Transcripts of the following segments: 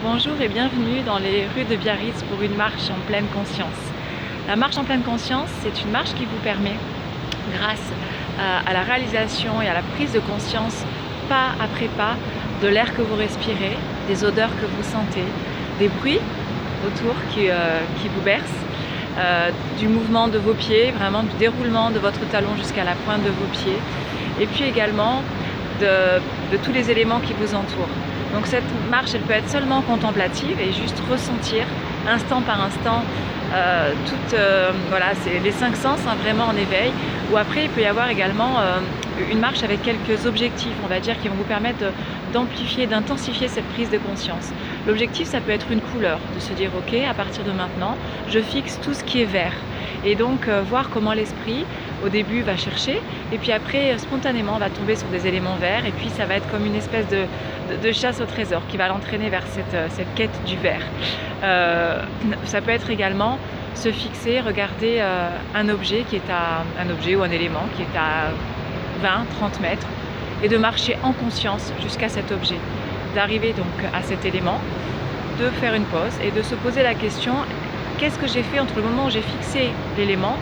Bonjour et bienvenue dans les rues de Biarritz pour une marche en pleine conscience. La marche en pleine conscience, c'est une marche qui vous permet, grâce à la réalisation et à la prise de conscience, pas après pas, de l'air que vous respirez, des odeurs que vous sentez, des bruits autour qui vous bercent, du mouvement de vos pieds, vraiment du déroulement de votre talon jusqu'à la pointe de vos pieds, et puis également de tous les éléments qui vous entourent. Donc cette marche, elle peut être seulement contemplative et juste ressentir instant par instant voilà, c'est les 5 sens vraiment en éveil. Ou après, il peut y avoir également une marche avec quelques objectifs, on va dire, qui vont vous permettre d'amplifier, d'intensifier cette prise de conscience. L'objectif, ça peut être une couleur, de se dire ok, à partir de maintenant, je fixe tout ce qui est vert. Et donc voir comment l'esprit au début va chercher et puis après spontanément va tomber sur des éléments verts et puis ça va être comme une espèce de chasse au trésor qui va l'entraîner vers cette quête du vert. Ça peut être également se fixer, regarder un objet ou un élément qui est à 20-30 mètres et de marcher en conscience jusqu'à cet objet, d'arriver donc à cet élément, de faire une pause et de se poser la question: qu'est-ce que j'ai fait entre le moment où j'ai fixé l'élément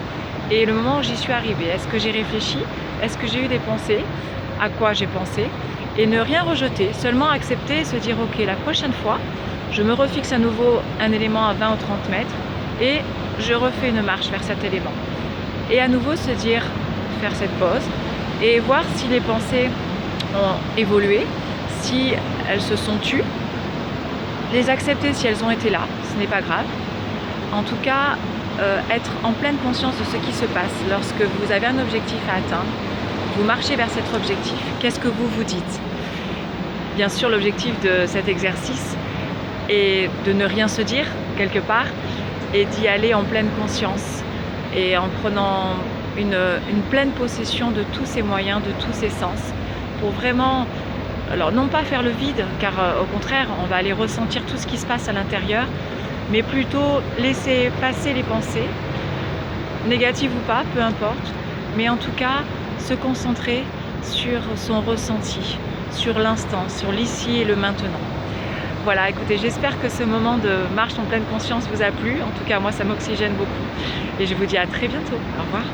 et le moment où j'y suis arrivée? Est-ce que j'ai réfléchi? Est-ce que j'ai eu des pensées? À quoi j'ai pensé? Et ne rien rejeter, seulement accepter et se dire ok, la prochaine fois, je me refixe à nouveau un élément à 20 ou 30 mètres et je refais une marche vers cet élément. Et à nouveau se dire, faire cette pause et voir si les pensées ont évolué, si elles se sont tues, les accepter si elles ont été là, ce n'est pas grave. En tout cas, être en pleine conscience de ce qui se passe lorsque vous avez un objectif à atteindre, vous marchez vers cet objectif. Qu'est-ce que vous vous dites? Bien sûr, l'objectif de cet exercice est de ne rien se dire quelque part et d'y aller en pleine conscience et en prenant une pleine possession de tous ces moyens, de tous ces sens pour vraiment, alors non pas faire le vide, car au contraire, on va aller ressentir tout ce qui se passe à l'intérieur, mais plutôt laisser passer les pensées, négatives ou pas, peu importe, mais en tout cas se concentrer sur son ressenti, sur l'instant, sur l'ici et le maintenant. Voilà, écoutez, j'espère que ce moment de marche en pleine conscience vous a plu. En tout cas, moi, ça m'oxygène beaucoup. Et je vous dis à très bientôt. Au revoir.